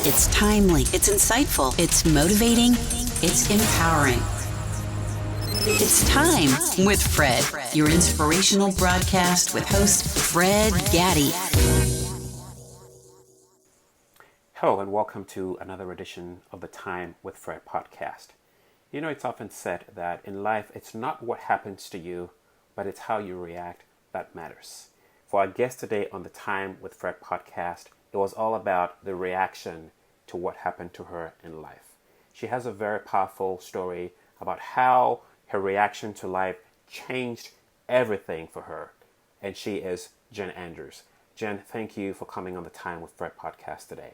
It's timely, it's insightful, it's motivating, it's empowering. It's Time with Fred, your inspirational broadcast with host Fred Gaddy. Hello and welcome to another edition of the Time with Fred podcast. You know, it's often said that in life, it's not what happens to you, but it's how you react that matters. For our guest today on the Time with Fred podcast, it was all about the reaction to what happened to her in life. She has a very powerful story about how her reaction to life changed everything for her. And she is Jenn Andrews. Jenn, thank you for coming on the Time with Fred podcast today.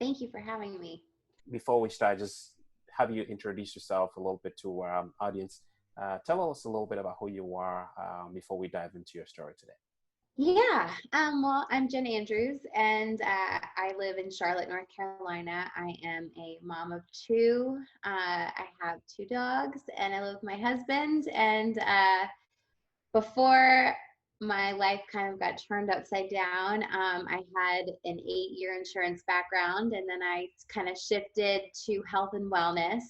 Thank you for having me. Before we start, just have you introduce yourself a little bit to our audience. Tell us a little bit about who you are before we dive into your story today. Yeah, well, I'm Jenn Andrews, and I live in Charlotte, North Carolina. I am a mom of two. I have two dogs, and I live with my husband. And before my life kind of got turned upside down, I had an 8-year insurance background, and then I kind of shifted to health and wellness.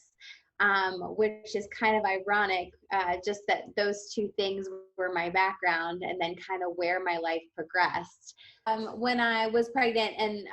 Which is kind of ironic, just that those two things were my background and then kind of where my life progressed. When I was pregnant and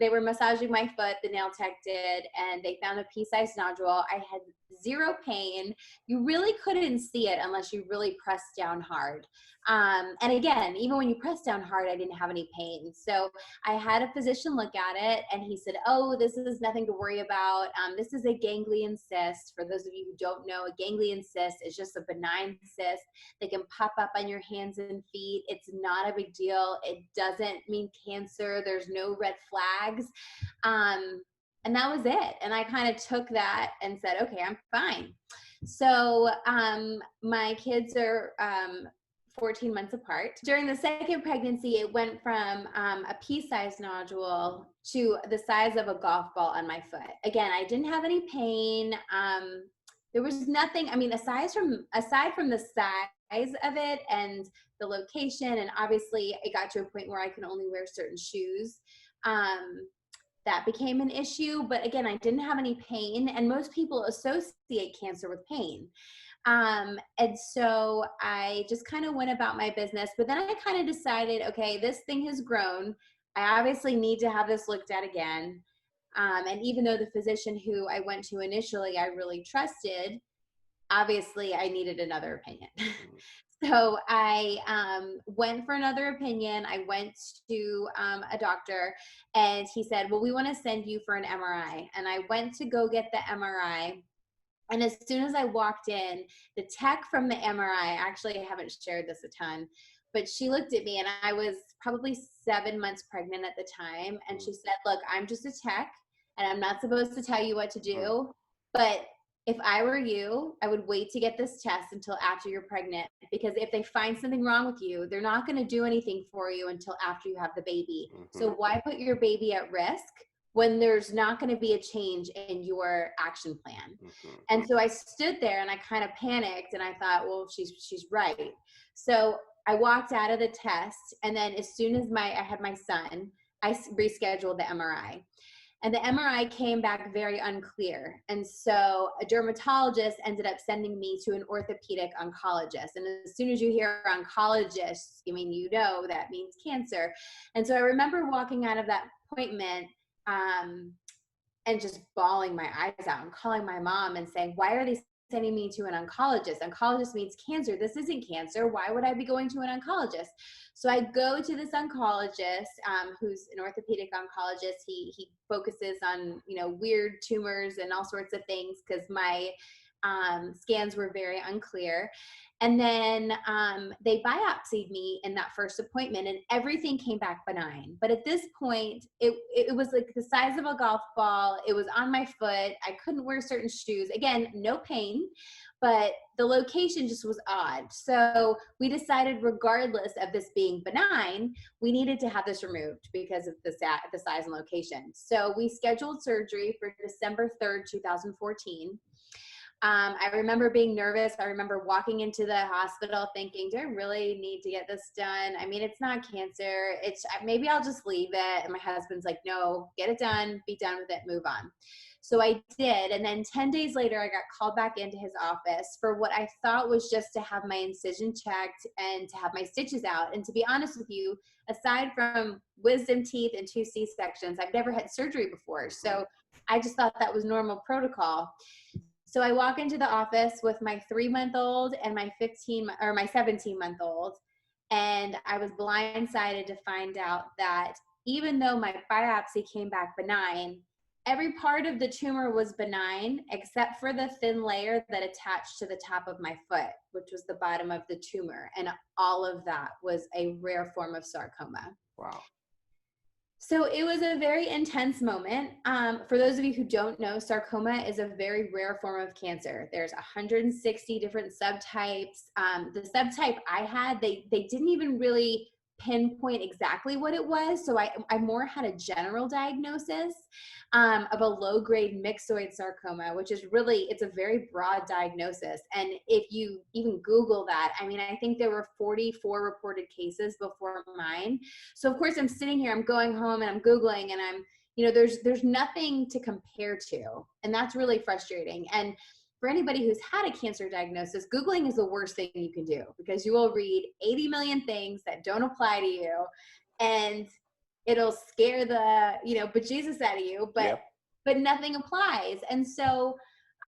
they were massaging my foot, the nail tech did, and they found a pea-sized nodule. I had zero pain. You really couldn't see it unless you really pressed down hard. And again, even when you press down hard, I didn't have any pain. So I had a physician look at it and he said, oh, this is nothing to worry about. This is a ganglion cyst. For those of you who don't know, a ganglion cyst is just a benign cyst. They can pop up on your hands and feet. It's not a big deal. It doesn't mean cancer. There's no red flags. And that was it. And I kind of took that and said, okay, I'm fine. So my kids are 14 months apart. During the second pregnancy, it went from a pea-sized nodule to the size of a golf ball on my foot. Again, I didn't have any pain. There was nothing, I mean, aside from the size of it and the location, and obviously it got to a point where I could only wear certain shoes. That became an issue, but again, I didn't have any pain, and most people associate cancer with pain. And so I just kind of went about my business, but then I kind of decided, okay, this thing has grown. I obviously need to have this looked at again. And even though the physician who I went to initially, I really trusted, obviously I needed another opinion. So I went for another opinion. I went to a doctor and he said, well, we want to send you for an MRI. And I went to go get the MRI. And as soon as I walked in, the tech from the MRI, actually I haven't shared this a ton, but she looked at me and I was probably 7 months pregnant at the time. And she said, look, I'm just a tech and I'm not supposed to tell you what to do, but if I were you, I would wait to get this test until after you're pregnant, because if they find something wrong with you, they're not going to do anything for you until after you have the baby. So why put your baby at risk when there's not going to be a change in your action plan? And so I stood there and I kind of panicked and I thought, well, she's right. So I walked out of the test, and then as soon as I had my son, I rescheduled the MRI. And the MRI came back very unclear. And so a dermatologist ended up sending me to an orthopedic oncologist. And as soon as you hear oncologist, I mean, you know that means cancer. And so I remember walking out of that appointment and just bawling my eyes out and calling my mom and saying, why are they sending me to an oncologist? Oncologist means cancer. This isn't cancer. Why would I be going to an oncologist? So I go to this oncologist, who's an orthopedic oncologist. He focuses on, weird tumors and all sorts of things, because my scans were very unclear. And then they biopsied me in that first appointment, and everything came back benign. But at this point, it was like the size of a golf ball. It was on my foot. I couldn't wear certain shoes. Again, no pain, but the location just was odd. So we decided, regardless of this being benign, we needed to have this removed because of the size and location. So we scheduled surgery for December 3rd, 2014. I remember being nervous. I remember walking into the hospital thinking, do I really need to get this done? I mean, it's not cancer. Maybe I'll just leave it. And my husband's like, no, get it done, be done with it, move on. So I did. And then 10 days later, I got called back into his office for what I thought was just to have my incision checked and to have my stitches out. And to be honest with you, aside from wisdom teeth and 2 C-sections, I've never had surgery before. So I just thought that was normal protocol. So I walk into the office with my 3-month-old and my 17-month-old. And I was blindsided to find out that even though my biopsy came back benign, every part of the tumor was benign except for the thin layer that attached to the top of my foot, which was the bottom of the tumor. And all of that was a rare form of sarcoma. Wow. So it was a very intense moment. For those of you who don't know, sarcoma is a very rare form of cancer. There's 160 different subtypes. The subtype I had, they didn't even really pinpoint exactly what it was. So I more had a general diagnosis of a low-grade myxoid sarcoma, which is really, it's a very broad diagnosis. And if you even Google that, I mean, I think there were 44 reported cases before mine. So of course I'm sitting here, I'm going home and I'm Googling and I'm, there's nothing to compare to. And that's really frustrating. And for anybody who's had a cancer diagnosis, Googling is the worst thing you can do because you will read 80 million things that don't apply to you and it'll scare the, bejesus out of you, but nothing applies. And so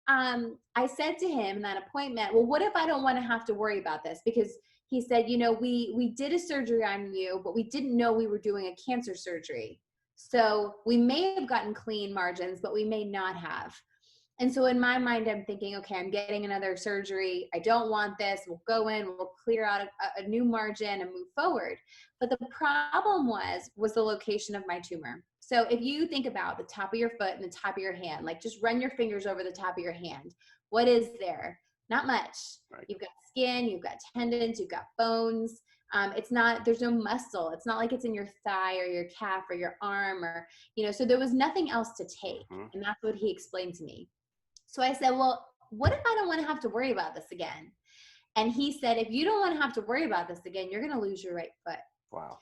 I said to him in that appointment, well, what if I don't want to have to worry about this? Because he said, we did a surgery on you, but we didn't know we were doing a cancer surgery. So we may have gotten clean margins, but we may not have. And so in my mind, I'm thinking, okay, I'm getting another surgery. I don't want this. We'll go in, we'll clear out a new margin and move forward. But the problem was the location of my tumor. So if you think about the top of your foot and the top of your hand, like just run your fingers over the top of your hand. What is there? Not much. Right. You've got skin, you've got tendons, you've got bones. There's no muscle. It's not like it's in your thigh or your calf or your arm or, so there was nothing else to take. Mm-hmm. And that's what he explained to me. So I said, well, what if I don't want to have to worry about this again? And he said, if you don't want to have to worry about this again, you're going to lose your right foot. Wow.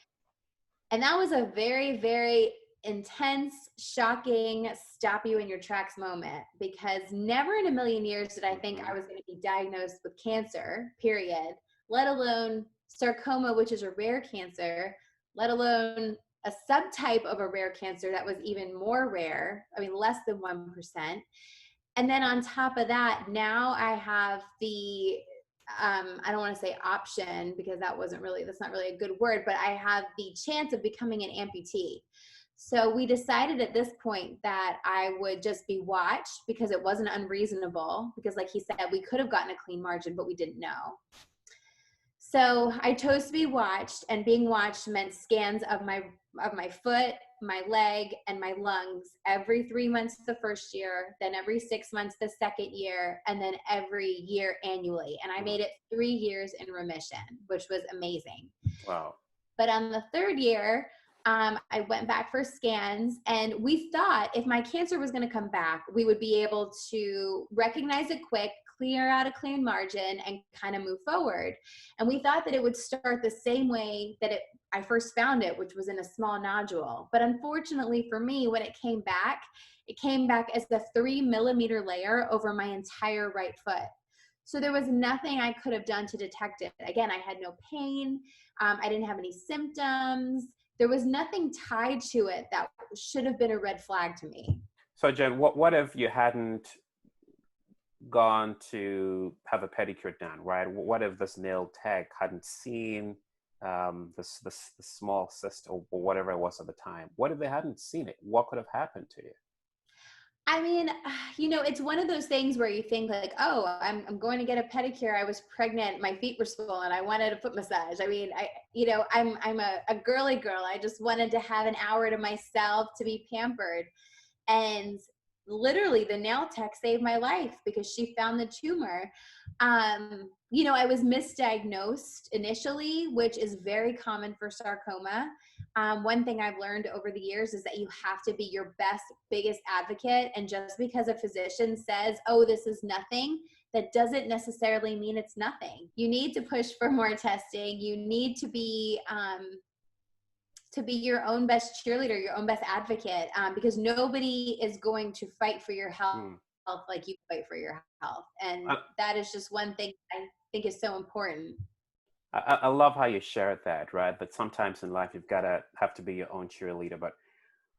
And that was a very, very intense, shocking, stop you in your tracks moment, because never in a million years did I think I was going to be diagnosed with cancer, period, let alone sarcoma, which is a rare cancer, let alone a subtype of a rare cancer that was even more rare. I mean, less than 1%. And then on top of that, now I have the, I don't want to say option because that's not really a good word, but I have the chance of becoming an amputee. So we decided at this point that I would just be watched because it wasn't unreasonable, because like he said, we could have gotten a clean margin, but we didn't know. So I chose to be watched, and being watched meant scans of my foot, my leg, and my lungs every 3 months the first year, then every 6 months the second year, and then every year annually. And I made it 3 years in remission, which was amazing. Wow. But on the third year, I went back for scans, and we thought if my cancer was going to come back, we would be able to recognize it quick, clear out a clean margin, and kind of move forward. And we thought that it would start the same way that I first found it, which was in a small nodule. But unfortunately for me, when it came back as a 3 millimeter layer over my entire right foot. So there was nothing I could have done to detect it. Again, I had no pain. I didn't have any symptoms. There was nothing tied to it that should have been a red flag to me. So Jenn, what if you hadn't gone to have a pedicure done, right? What if this nail tech hadn't seen the small cyst or whatever it was at the time? What if they hadn't seen it? What could have happened to you? I mean, it's one of those things where you think like, oh, I'm going to get a pedicure. I was pregnant. My feet were swollen. I wanted a foot massage. I mean, I'm a girly girl. I just wanted to have an hour to myself to be pampered. And literally the nail tech saved my life because she found the tumor. I was misdiagnosed initially, which is very common for sarcoma. One thing I've learned over the years is that you have to be your biggest advocate. And just because a physician says, oh, this is nothing, that doesn't necessarily mean it's nothing. You need to push for more testing. You need to be your own best cheerleader, your own best advocate, because nobody is going to fight for your health like you fight for your health. And that is just one thing I think is so important. I love how you shared that, right? That sometimes in life you've got to have to be your own cheerleader. But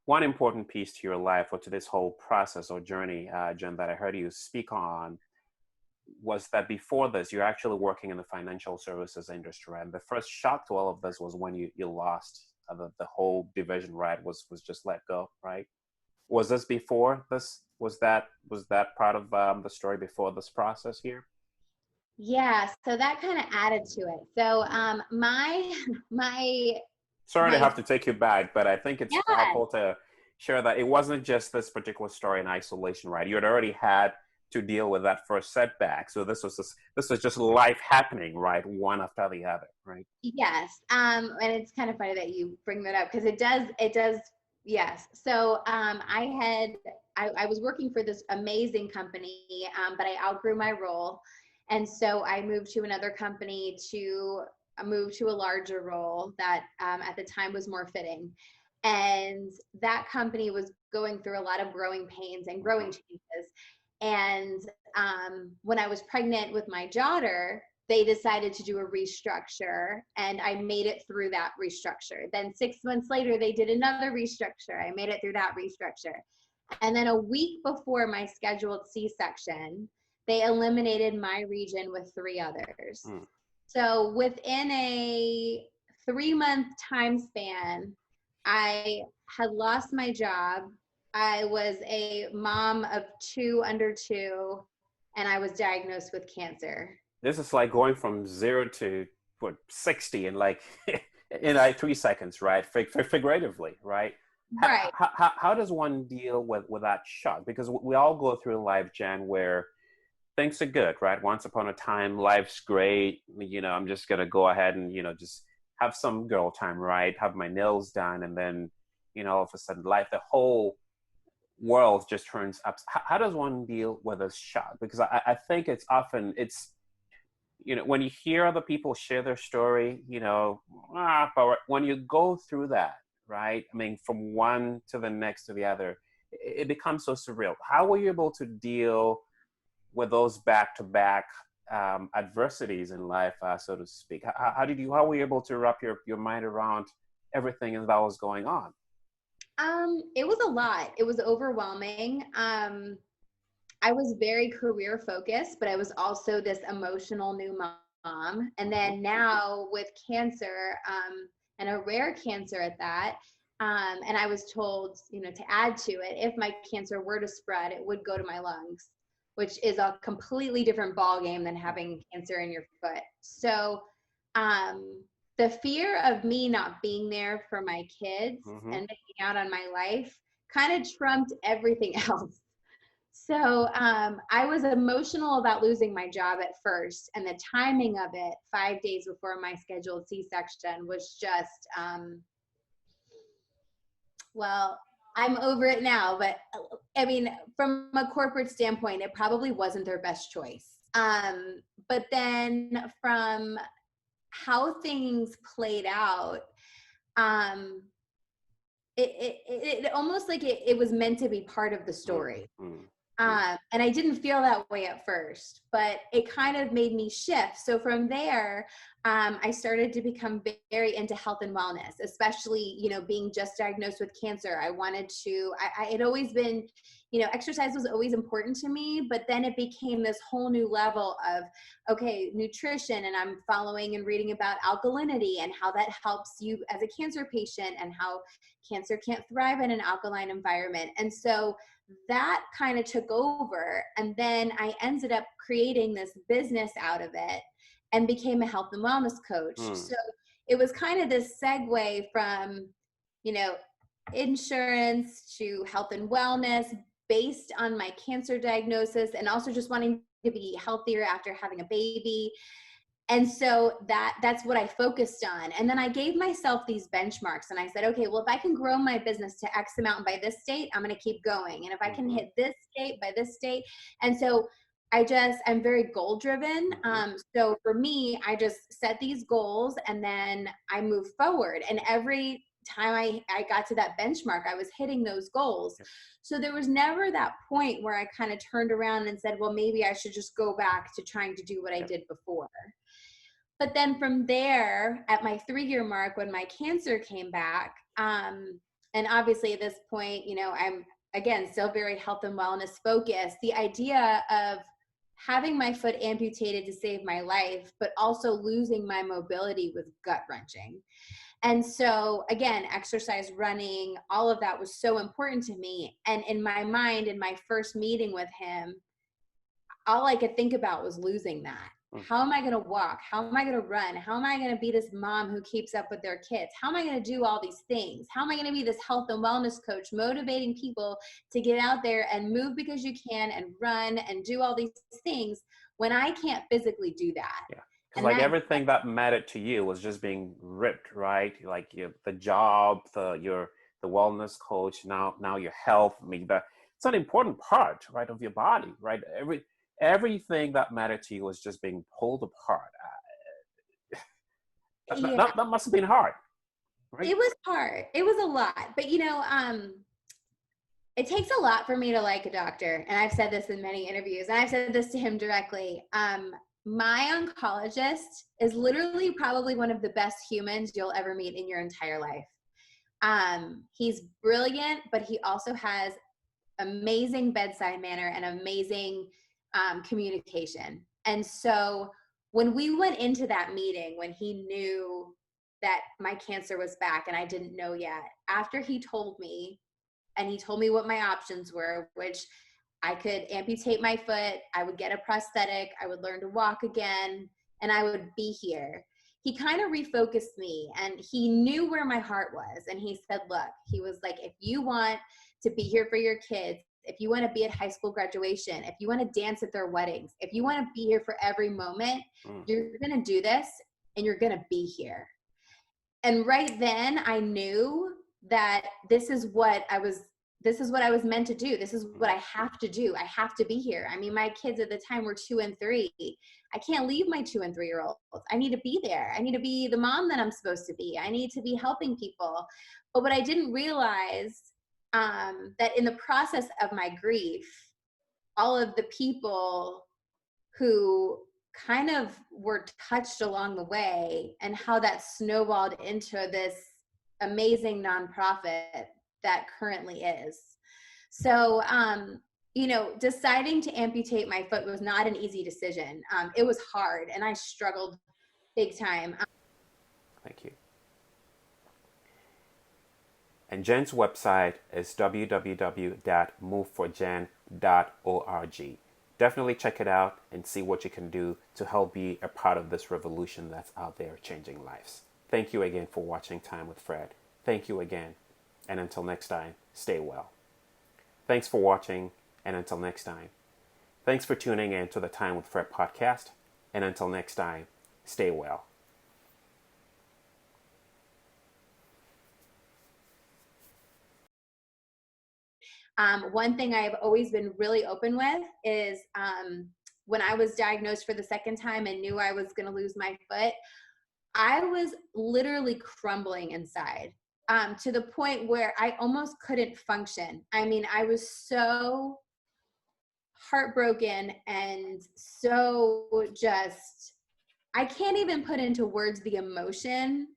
one important piece to your life or to this whole process or journey, Jenn, that I heard you speak on was that before this, you're actually working in the financial services industry. And the first shock to all of this was when you lost the whole division, right? Was just let go, right? Was this before this? Was that part of the story before this process here? Yeah, so that kind of added to it. So my Sorry to have to take you back, but I think it's yeah. helpful to share that it wasn't just this particular story in isolation, right? You had already had to deal with that first setback. So this was just life happening, right? One after the other, right? Yes. And it's kind of funny that you bring that up because it does. Yes. So I was working for this amazing company, but I outgrew my role. And so I moved to another company to move to a larger role that at the time was more fitting. And that company was going through a lot of growing pains and growing changes. And when I was pregnant with my daughter, they decided to do a restructure, and I made it through that restructure. Then 6 months later, they did another restructure. I made it through that restructure. And then a week before my scheduled C-section, they eliminated my region with 3 others. So within a 3-month time span, I had lost my job. I was a mom of 2 under 2, and I was diagnosed with cancer. This is like going from 0 to 60 in like 3 seconds, right? Figuratively, right? Right. How does one deal with that shock? Because we all go through life, Jenn, where things are good, right? Once upon a time, life's great. I'm just gonna go ahead and just have some girl time, right? Have my nails done, and then all of a sudden, the whole world just turns up. How does one deal with a shock? Because I think it's often when you hear other people share their story, but when you go through that, right? I mean, from one to the next to the other, it becomes so surreal. How were you able to deal with those back-to-back adversities in life, so to speak? How were you able to wrap your mind around everything that was going on? It was a lot. It was overwhelming. I was very career focused, but I was also this emotional new mom. And then now with cancer, and a rare cancer at that, and I was told, to add to it, if my cancer were to spread, it would go to my lungs, which is a completely different ballgame than having cancer in your foot. So the fear of me not being there for my kids and missing out on my life kind of trumped everything else. So I was emotional about losing my job at first, and the timing of it 5 days before my scheduled C-section was just, well, I'm over it now, but I mean, from a corporate standpoint, it probably wasn't their best choice. But then from how things played out, it almost like it was meant to be part of the story. And I didn't feel that way at first, but it kind of made me shift. So from there, I started to become very into health and wellness, especially, being just diagnosed with cancer. I wanted to, I had always been, exercise was always important to me, but then it became this whole new level of, okay, nutrition, and I'm following and reading about alkalinity and how that helps you as a cancer patient and how cancer can't thrive in an alkaline environment. And so that kind of took over. And then I ended up creating this business out of it and became a health and wellness coach. So it was kind of this segue from, insurance to health and wellness based on my cancer diagnosis, and also just wanting to be healthier after having a baby. And so that's what I focused on. And then I gave myself these benchmarks and I said, okay, well, if I can grow my business to X amount by this date, I'm going to keep going. And if I can hit this date by this date. And so I'm very goal driven. So for me, I just set these goals and then I move forward. And every time I got to that benchmark, I was hitting those goals. So there was never that point where I kind of turned around and said, well, maybe I should just go back to trying to do what I did before. But then from there, at my 3-year mark, when my cancer came back, and obviously at this point, I'm, again, still very health and wellness focused. The idea of having my foot amputated to save my life, but also losing my mobility was gut-wrenching. And so, again, exercise, running, all of that was so important to me. And in my mind, in my first meeting with him, all I could think about was losing that. How am I going to walk? How am I going to run? How am I going to be this mom who keeps up with their kids? How am I going to do all these things? How am I going to be this health and wellness coach, motivating people to get out there and move because you can and run and do all these things when I can't physically do that? Yeah. Because like everything that mattered to you was just being ripped, right? Like the job, the wellness coach, now your health. I mean, it's an important part, right, of your body, right? Everything that mattered to you was just being pulled apart. That must have been hard, right? It was hard. It was a lot. But, it takes a lot for me to like a doctor. And I've said this in many interviews. And I've said this to him directly. My oncologist is literally probably one of the best humans you'll ever meet in your entire life. He's brilliant, but he also has amazing bedside manner and amazing communication. And so when we went into that meeting, when he knew that my cancer was back and I didn't know yet, after he told me, and he told me what my options were, which I could amputate my foot, I would get a prosthetic, I would learn to walk again, and I would be here. He kind of refocused me, and he knew where my heart was. And he said, look, he was like, if you want to be here for your kids, if you want to be at high school graduation, if you want to dance at their weddings, if you want to be here for every moment, you're going to do this and you're going to be here. And right then I knew that this is what I was meant to do. This is what I have to do. I have to be here. I mean, my kids at the time were 2 and 3. I can't leave my 2 and 3-year-olds. I need to be there. I need to be the mom that I'm supposed to be. I need to be helping people. But what I didn't realize that in the process of my grief, all of the people who kind of were touched along the way and how that snowballed into this amazing nonprofit that currently is. So, deciding to amputate my foot was not an easy decision. It was hard and I struggled big time. Thank you. And Jenn's website is www.moveforjen.org. Definitely check it out and see what you can do to help be a part of this revolution that's out there changing lives. Thank you again for watching Time with Fred. Thank you again. And until next time, stay well. Thanks for watching, and until next time. Thanks for tuning in to the Time with Fred podcast. And until next time, stay well. One thing I've always been really open with is when I was diagnosed for the second time and knew I was going to lose my foot, I was literally crumbling inside to the point where I almost couldn't function. I mean, I was so heartbroken and so just, I can't even put into words the emotion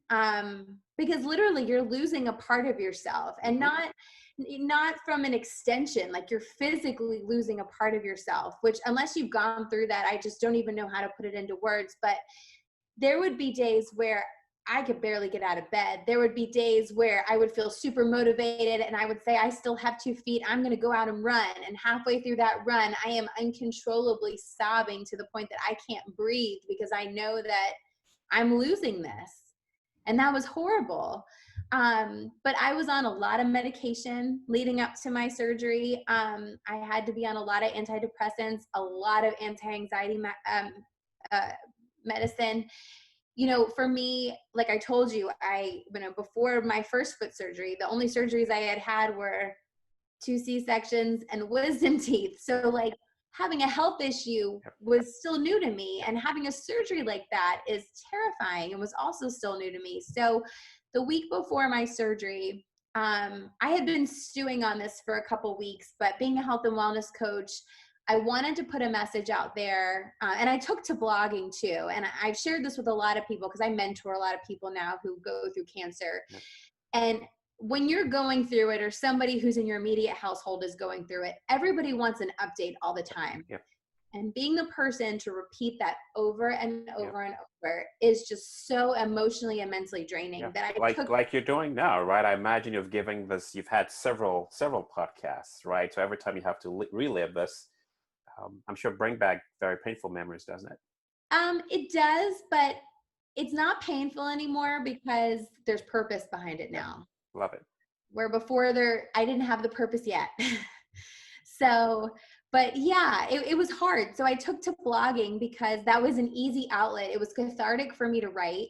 because literally you're losing a part of yourself, and not from an extension, like you're physically losing a part of yourself, which unless you've gone through that, I just don't even know how to put it into words. But there would be days where I could barely get out of bed. There would be days where I would feel super motivated and I would say, I still have 2 feet. I'm going to go out and run. And halfway through that run, I am uncontrollably sobbing to the point that I can't breathe because I know that I'm losing this. And that was horrible. But I was on a lot of medication leading up to my surgery. I had to be on a lot of antidepressants, a lot of anti-anxiety uh, medicine. For me, like I told you, before my first foot surgery, the only surgeries I had were 2 C-sections and wisdom teeth. So like having a health issue was still new to me, and having a surgery like that is terrifying and was also still new to me. So the week before my surgery, I had been stewing on this for a couple weeks, but being a health and wellness coach, I wanted to put a message out there, and I took to blogging too. And I've shared this with a lot of people because I mentor a lot of people now who go through cancer. Yep. And when you're going through it, or somebody who's in your immediate household is going through it, everybody wants an update all the time. Yep. And being the person to repeat that over and over and over is just so emotionally and mentally draining that I like you're doing now, right? I imagine you've had several podcasts, right? So every time you have to relive this, I'm sure bring back very painful memories, doesn't it? It does, but it's not painful anymore because there's purpose behind it now. Love it. Where before I didn't have the purpose yet. So, but yeah, it was hard. So I took to blogging because that was an easy outlet. It was cathartic for me to write.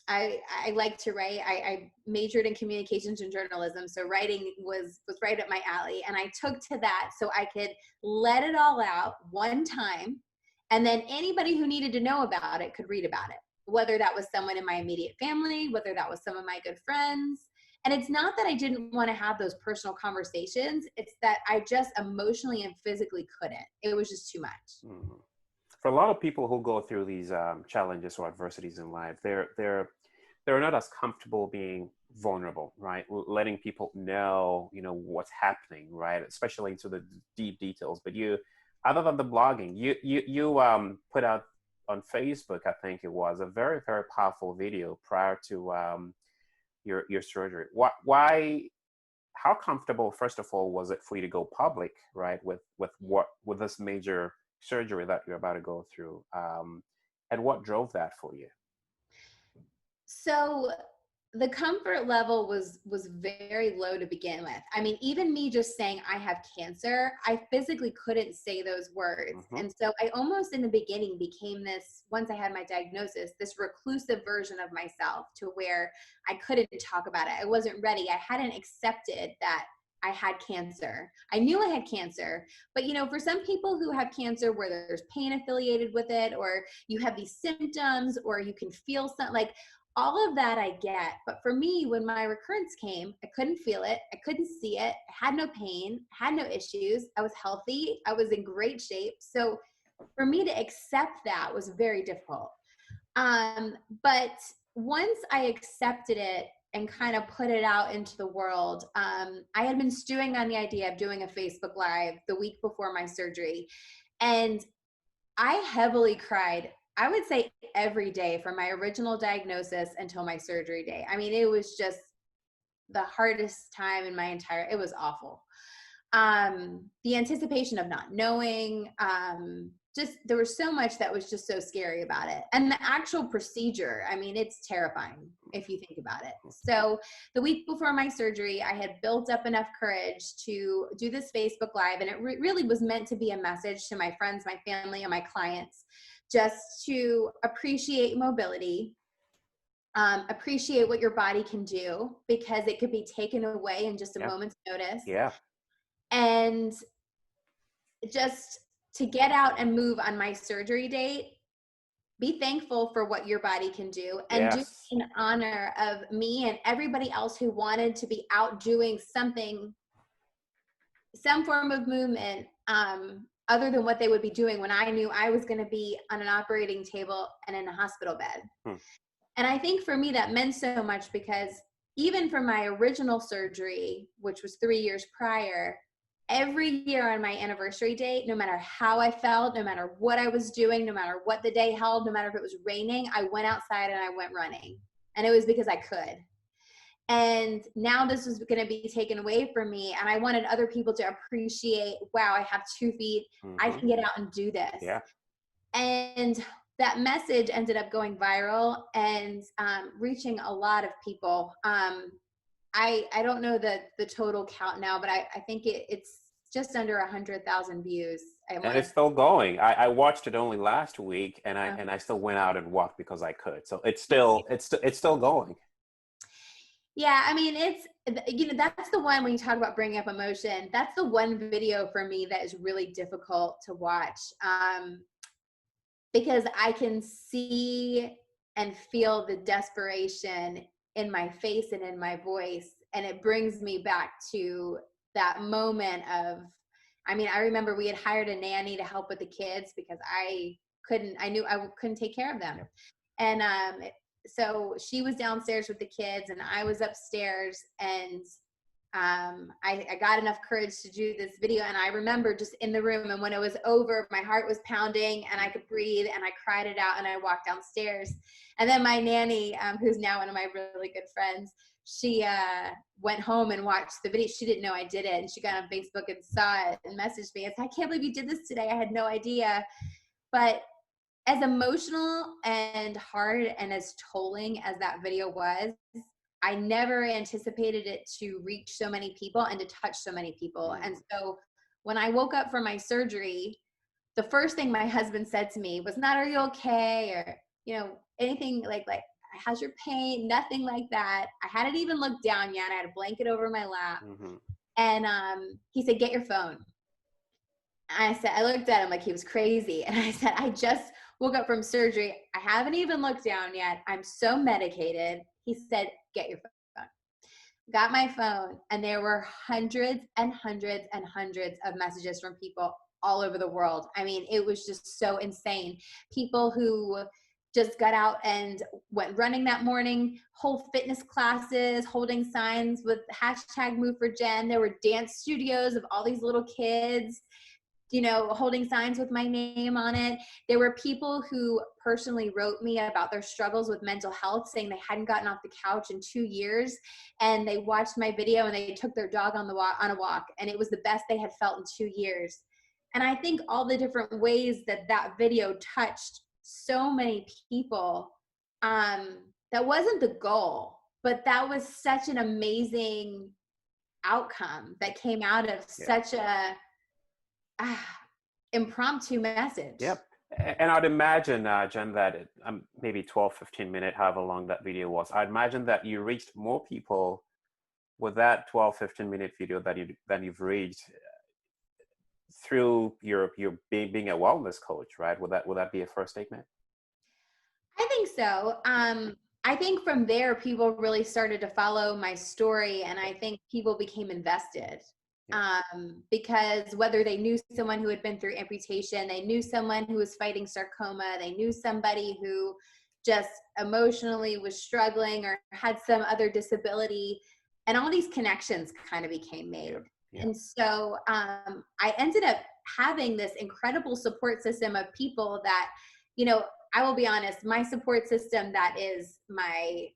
I like to write. I majored in communications and journalism, so writing was right up my alley. And I took to that so I could let it all out one time, and then anybody who needed to know about it could read about it, whether that was someone in my immediate family, whether that was some of my good friends. And it's not that I didn't want to have those personal conversations. It's that I just emotionally and physically couldn't. It was just too much. Mm-hmm. For a lot of people who go through these challenges or adversities in life, they're not as comfortable being vulnerable, right? Letting people know, what's happening, right? Especially into the deep details. But other than the blogging, you put out on Facebook, I think it was, a very, very powerful video prior to your surgery. Why? How comfortable, first of all, was it for you to go public, right, with this major surgery that you're about to go through, and what drove that for you? So the comfort level was very low to begin with. I mean, even me just saying I have cancer, I physically couldn't say those words. Mm-hmm. And so I almost in the beginning became this, once I had my diagnosis, this reclusive version of myself, to where I couldn't talk about it. I wasn't ready. I hadn't accepted that I had cancer. I knew I had cancer, but for some people who have cancer where there's pain affiliated with it, or you have these symptoms, or you can feel something, like all of that I get. But for me, when my recurrence came, I couldn't feel it. I couldn't see it. I had no pain, had no issues. I was healthy. I was in great shape. So for me to accept that was very difficult. But once I accepted it and kind of put it out into the world, I had been stewing on the idea of doing a Facebook Live the week before my surgery. And I heavily cried, I would say every day from my original diagnosis until my surgery day. I mean, it was just the hardest time in it was awful. The anticipation of not knowing, there was so much that was just so scary about it. And the actual procedure, I mean, it's terrifying if you think about it. So the week before my surgery, I had built up enough courage to do this Facebook Live. And it really was meant to be a message to my friends, my family, and my clients, just to appreciate mobility, appreciate what your body can do, because it could be taken away in just a moment's notice. Yeah. And just to get out and move on my surgery date, be thankful for what your body can do, and do in honor of me and everybody else who wanted to be out doing something, some form of movement, other than what they would be doing when I knew I was going to be on an operating table and in a hospital bed. And I think for me that meant so much, because even for my original surgery, which was 3 years prior, every year on my anniversary date, no matter how I felt, no matter what I was doing, no matter what the day held, no matter if it was raining, I went outside and I went running. And it was because I could. And now this was going to be taken away from me. And I wanted other people to appreciate, wow, I have 2 feet. I can get out and do this. Yeah. And that message ended up going viral and reaching a lot of people. I don't know the total count now, but I think it's just under 100,000 views. And it's still going. I watched it only last week, and I still went out and walked because I could. So it's still going. Yeah, I mean, it's, that's the one when you talk about bringing up emotion, that's the one video for me that is really difficult to watch, because I can see and feel the desperation in my face and in my voice. And it brings me back to that moment of, I mean, I remember we had hired a nanny to help with the kids because I knew I couldn't take care of them. Yep. And so she was downstairs with the kids and I was upstairs, and I got enough courage to do this video. And I remember just in the room, and when it was over, my heart was pounding and I could breathe, and I cried it out, and I walked downstairs. And then my nanny, who's now one of my really good friends, she went home and watched the video. She didn't know I did it, and she got on Facebook and saw it and messaged me and said, I can't believe you did this today. I had no idea. But as emotional and hard and as tolling as that video was, I never anticipated it to reach so many people and to touch so many people. And so when I woke up from my surgery, the first thing my husband said to me was not, are you okay? Or, anything like, how's your pain? Nothing like that. I hadn't even looked down yet. I had a blanket over my lap. Mm-hmm. And he said, get your phone. I looked at him like he was crazy. And I said, I just woke up from surgery. I haven't even looked down yet. I'm so medicated. He said, get your phone. Got my phone, and there were hundreds and hundreds and hundreds of messages from people all over the world. I mean, it was just so insane. People who just got out and went running that morning, whole fitness classes, holding signs with hashtag Move for Jen. There were dance studios of all these little kids, holding signs with my name on it. There were people who personally wrote me about their struggles with mental health, saying they hadn't gotten off the couch in 2 years, and they watched my video and they took their dog on a walk, and it was the best they had felt in 2 years. And I think all the different ways that video touched so many people, that wasn't the goal, but that was such an amazing outcome that came out of such a impromptu message. Yep. And I'd imagine, Jen, that maybe 12, 15 minutes, however long that video was, I'd imagine that you reached more people with that 12, 15-minute video than you've reached through your being a wellness coach, right? Would that be a fair statement? I think so. I think from there, people really started to follow my story, and I think people became invested. Because whether they knew someone who had been through amputation, they knew someone who was fighting sarcoma, they knew somebody who just emotionally was struggling or had some other disability, and all these connections kind of became made. Yeah. And so I ended up having this incredible support system of people that, I will be honest, my support system that is my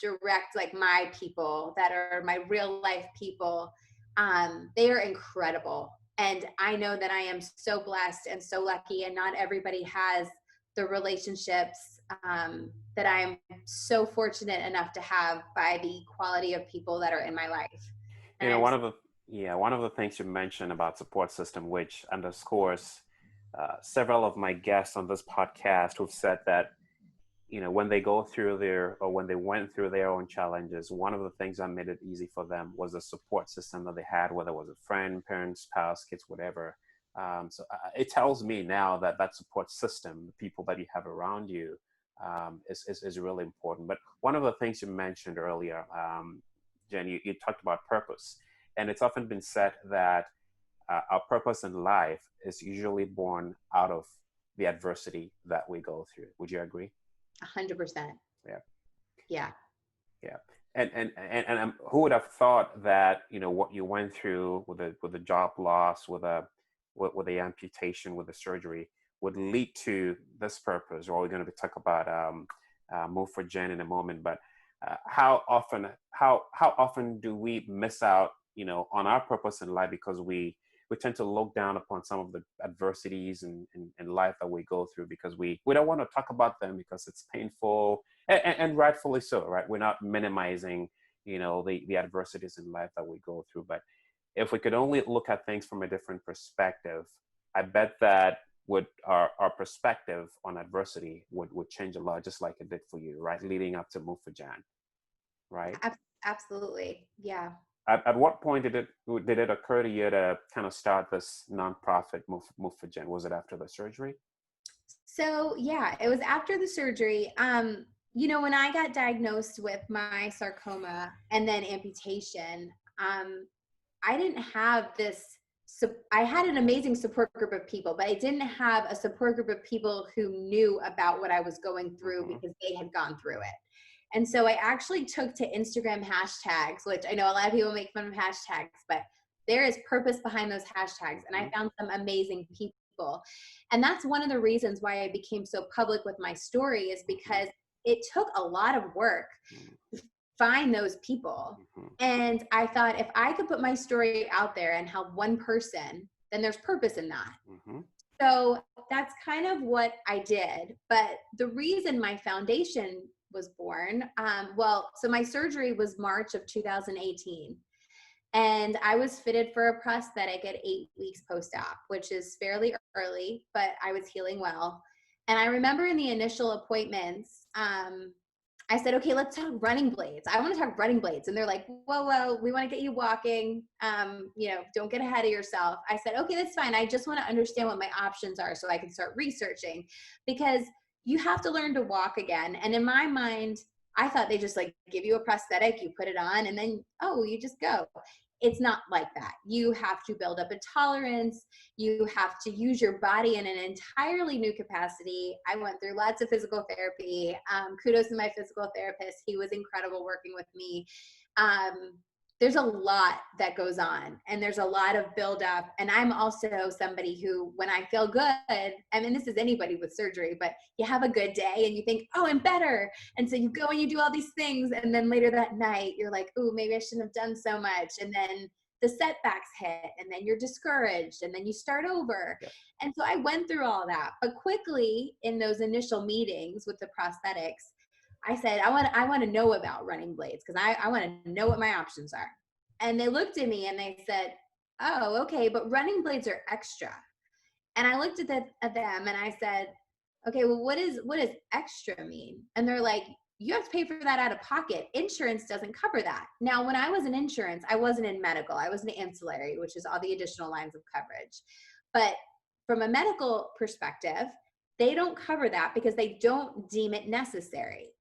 direct, like my people that are my real life people, they are incredible. And I know that I am so blessed and so lucky, and not everybody has the relationships that I am so fortunate enough to have by the quality of people that are in my life. And one of the things you mentioned about support system, which underscores several of my guests on this podcast who've said that, when they go through when they went through their own challenges, one of the things that made it easy for them was the support system that they had, whether it was a friend, parent, spouse, kids, whatever. So it tells me now that support system, the people that you have around you, is really important. But one of the things you mentioned earlier, Jen, you talked about purpose. And it's often been said that our purpose in life is usually born out of the adversity that we go through. Would you agree? 100%. Yeah. And who would have thought that, what you went through with the job loss, with the amputation, with the surgery, would lead to this purpose? Or we're going to talk about Move for Jen in a moment. But how often do we miss out, on our purpose in life because we we tend to look down upon some of the adversities in life that we go through because we don't want to talk about them because it's painful, and rightfully so, right? We're not minimizing, the adversities in life that we go through. But if we could only look at things from a different perspective, I bet that would our perspective on adversity would change a lot, just like it did for you, right? Leading up to Move for Jen, right? Absolutely. Yeah. At what point did it occur to you to kind of start this nonprofit Move for Jen? Was it after the surgery? So yeah, it was after the surgery. When I got diagnosed with my sarcoma and then amputation, I didn't have this. I had an amazing support group of people, but I didn't have a support group of people who knew about what I was going through because they had gone through it. And so I actually took to Instagram hashtags, which I know a lot of people make fun of hashtags, but there is purpose behind those hashtags. And I found some amazing people. And that's one of the reasons why I became so public with my story, is because it took a lot of work to find those people. And I thought, if I could put my story out there and help one person, then there's purpose in that. So that's kind of what I did. But the reason my foundation was born, so my surgery was March of 2018. And I was fitted for a prosthetic at 8 weeks post-op, which is fairly early, but I was healing well. And I remember in the initial appointments, I said, okay, let's talk running blades. I want to talk running blades. And they're like, whoa, we want to get you walking. Don't get ahead of yourself. I said, okay, that's fine. I just want to understand what my options are so I can start researching, because you have to learn to walk again. And in my mind, I thought they just like give you a prosthetic, you put it on, and then, you just go. It's not like that. You have to build up a tolerance. You have to use your body in an entirely new capacity. I went through lots of physical therapy. Kudos to my physical therapist. He was incredible working with me. There's a lot that goes on, and there's a lot of buildup. And I'm also somebody who, when I feel good, this is anybody with surgery, but you have a good day and you think, I'm better. And so you go and you do all these things. And then later that night, you're like, maybe I shouldn't have done so much. And then the setbacks hit, and then you're discouraged, and then you start over. Yeah. And so I went through all that. But quickly in those initial meetings with the prosthetics, I said, I want to know about running blades, because I want to know what my options are. And they looked at me and they said, okay, but running blades are extra. And I looked at them and I said, okay, well, what does extra mean? And they're like, you have to pay for that out of pocket. Insurance doesn't cover that. Now, when I was in insurance, I wasn't in medical. I was in ancillary, which is all the additional lines of coverage. But from a medical perspective, they don't cover that because they don't deem it necessary.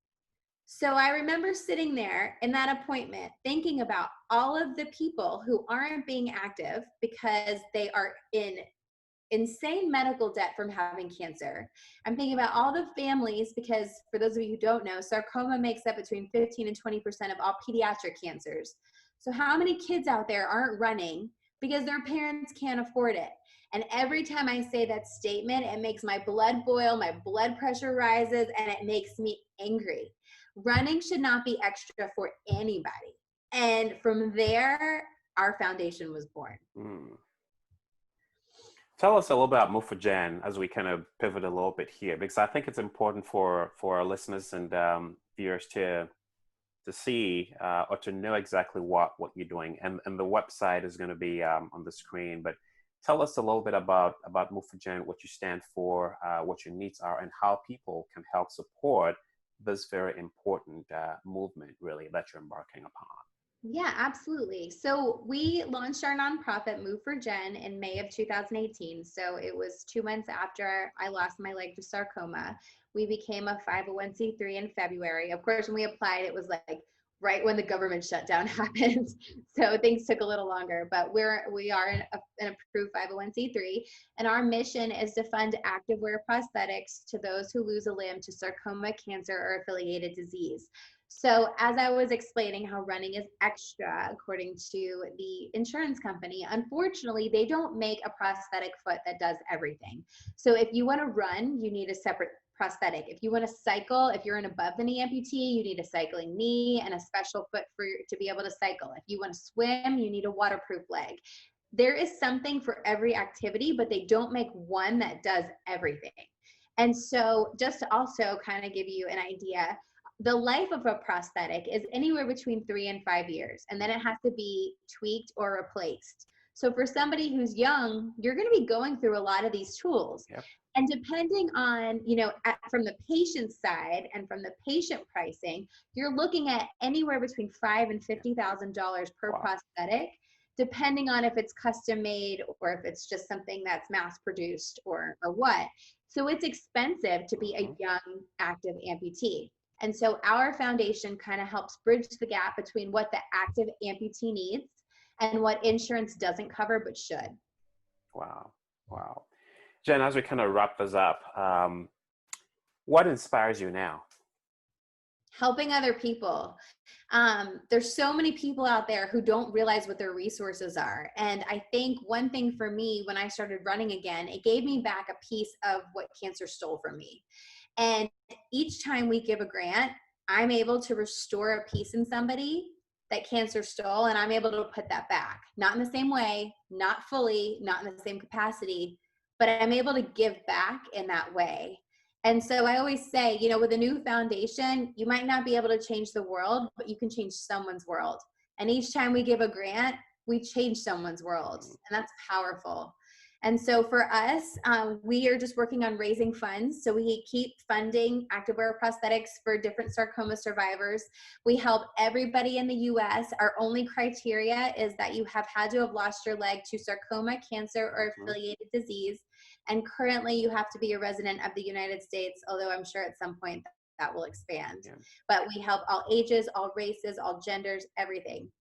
So I remember sitting there in that appointment thinking about all of the people who aren't being active because they are in insane medical debt from having cancer. I'm thinking about all the families, because for those of you who don't know, sarcoma makes up between 15 and 20% of all pediatric cancers. So how many kids out there aren't running because their parents can't afford it? And every time I say that statement, it makes my blood boil, my blood pressure rises, and it makes me angry. Running should not be extra for anybody. And from there, our foundation was born. Tell us a little bit about Move for Jen as we kind of pivot a little bit here, because I think it's important for our listeners and viewers to see or to know exactly what you're doing. And the website is going to be on the screen. But tell us a little bit about Move for Jen, what you stand for, what your needs are, and how people can help support this very important movement, really, that you're embarking upon. Yeah, absolutely. So we launched our nonprofit Move for Jen in May of 2018. So it was 2 months after I lost my leg to sarcoma. We became a 501c3 in February. Of course, when we applied, it was like right when the government shutdown happened. So things took a little longer, but we are an approved 501c3. And our mission is to fund active wear prosthetics to those who lose a limb to sarcoma, cancer, or affiliated disease. So as I was explaining how running is extra, according to the insurance company, unfortunately, they don't make a prosthetic foot that does everything. So if you want to run, you need a separate prosthetic. If you want to cycle, if you're an above the knee amputee, you need a cycling knee and a special foot to be able to cycle. If you want to swim, you need a waterproof leg. there is something for every activity, but they don't make one that does everything. And so just to also kind of give you an idea, the life of a prosthetic is anywhere between 3 and 5 years, and then it has to be tweaked or replaced. So for somebody who's young, you're going to be going through a lot of these tools. Yep. And depending on, from the patient side and from the patient pricing, you're looking at anywhere between $5,000 and $50,000 per Wow. prosthetic, depending on if it's custom made or if it's just something that's mass produced or what. So it's expensive to be a young active amputee. And so our foundation kind of helps bridge the gap between what the active amputee needs and what insurance doesn't cover but should. Wow. Wow. Jenn, as we kind of wrap this up, what inspires you now? Helping other people. There's so many people out there who don't realize what their resources are. And I think one thing for me, when I started running again, it gave me back a piece of what cancer stole from me. And each time we give a grant, I'm able to restore a piece in somebody that cancer stole, and I'm able to put that back. Not in the same way, not fully, not in the same capacity, but I'm able to give back in that way. And so I always say, with a new foundation, you might not be able to change the world, but you can change someone's world. And each time we give a grant, we change someone's world. And that's powerful. And so for us, we are just working on raising funds. So we keep funding activewear prosthetics for different sarcoma survivors. We help everybody in the US. Our only criteria is that you have had to have lost your leg to sarcoma, cancer, or affiliated disease. And currently you have to be a resident of the United States, although I'm sure at some point that will expand. Yeah. But we help all ages, all races, all genders, everything.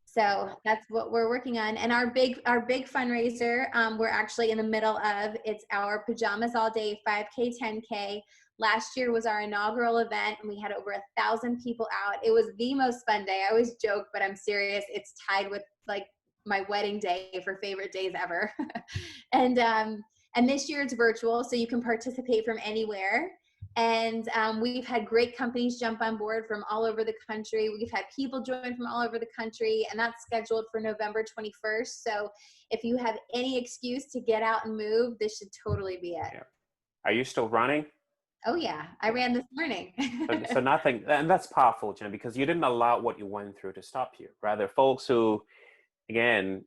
So that's what we're working on. And our big fundraiser, we're actually in the middle of, it's our Pajamas All Day 5K, 10K. Last year was our inaugural event, and we had over 1,000 people out. It was the most fun day. I always joke, but I'm serious. It's tied with like my wedding day for favorite days ever. And this year it's virtual, so you can participate from anywhere. And we've had great companies jump on board from all over the country. We've had people join from all over the country, and that's scheduled for November 21st. So if you have any excuse to get out and move, this should totally be it. Yeah. Are you still running? Oh yeah, I ran this morning. So nothing, and that's powerful, Jenn, because you didn't allow what you went through to stop you. Rather, folks who, again,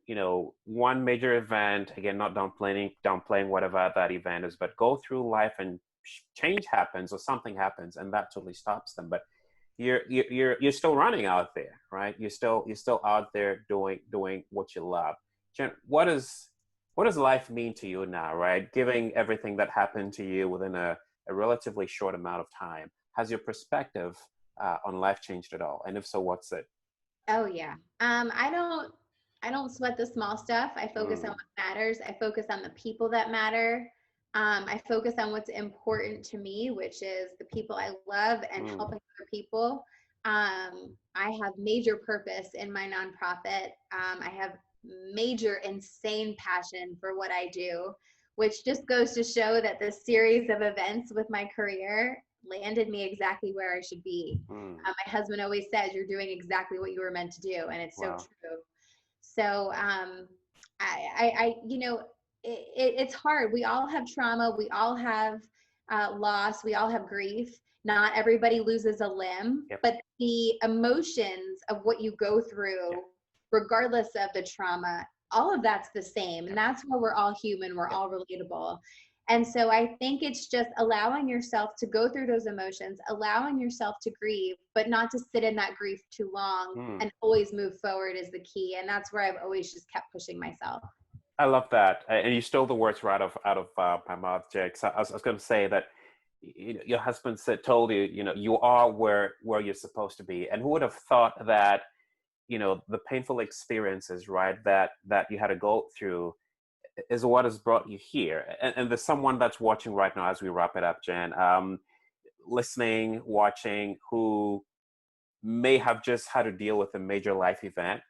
one major event, again, not downplaying whatever that event is, but go through life and change happens or something happens, and that totally stops them. But you're still running out there, right? You're still out there doing what you love. Jenn, what does life mean to you now, right? Given everything that happened to you within a relatively short amount of time, has your perspective on life changed at all? And if so, what's it? Oh yeah. I don't sweat the small stuff. I focus on what matters. I focus on the people that matter. I focus on what's important to me, which is the people I love and helping other people. I have major purpose in my nonprofit. I have major, insane passion for what I do, which just goes to show that the series of events with my career landed me exactly where I should be. My husband always says, you're doing exactly what you were meant to do. And it's so true. So it's hard. We all have trauma. We all have loss. We all have grief. Not everybody loses a limb, but the emotions of what you go through, regardless of the trauma, all of that's the same. And that's where we're all human. We're all relatable. And so I think it's just allowing yourself to go through those emotions, allowing yourself to grieve, but not to sit in that grief too long and always move forward is the key. And that's where I've always just kept pushing myself. I love that. And you stole the words right out of my mouth, Jake. So I was going to say that your husband told you, you are where you're supposed to be. And who would have thought that, the painful experiences, right, that you had to go through is what has brought you here. And there's someone that's watching right now as we wrap it up, Jenn, listening, watching, who may have just had to deal with a major life event,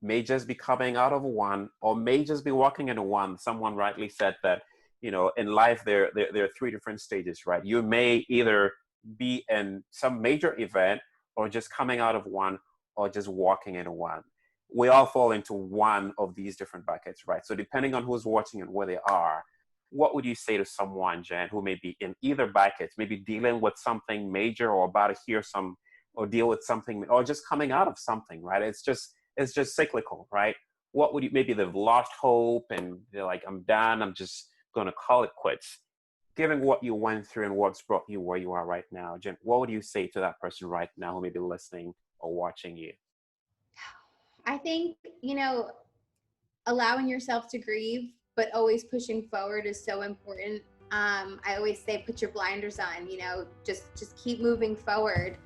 may just be coming out of one, or may just be walking into one. Someone rightly said that, in life, there are three different stages, right? You may either be in some major event, or just coming out of one, or just walking into one. we all fall into one of these different buckets, right? So depending on who's watching and where they are, what would you say to someone, Jenn, who may be in either bucket, maybe dealing with something major or about to hear some, or deal with something, or just coming out of something, right? It's just cyclical, right? What would you, maybe they've lost hope and they're like, I'm done, I'm just going to call it quits. Given what you went through and what's brought you where you are right now, Jenn, what would you say to that person right now who may be listening or watching you? I think, allowing yourself to grieve, but always pushing forward is so important. I always say, put your blinders on, just keep moving forward.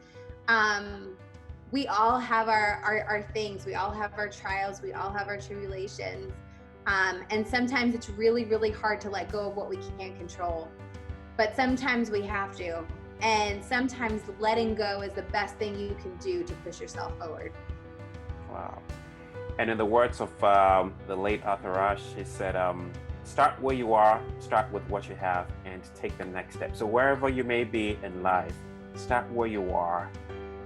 We all have our things. We all have our trials. We all have our tribulations. And sometimes it's really, really hard to let go of what we can't control. But sometimes we have to. And sometimes letting go is the best thing you can do to push yourself forward. Wow. And in the words of the late Arthur Ashe, he said, start where you are, start with what you have, and take the next step. So wherever you may be in life, start where you are,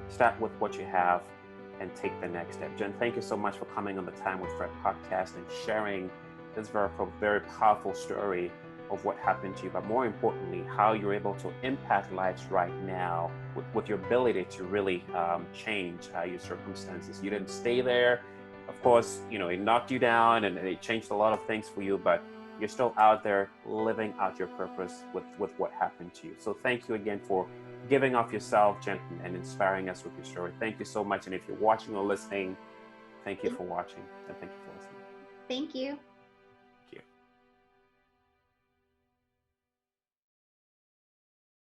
start with what you have, and take the next step. Jenn, thank you so much for coming on the Time with Fred podcast and sharing this very powerful story of what happened to you, but more importantly, how you're able to impact lives right now with your ability to really change your circumstances. You didn't stay there. Of course, it knocked you down and it changed a lot of things for you, but you're still out there living out your purpose with what happened to you. So thank you again for giving of yourself, Jenn, and inspiring us with your story. Thank you so much. And if you're watching or listening, thank you for watching and thank you for listening. Thank you.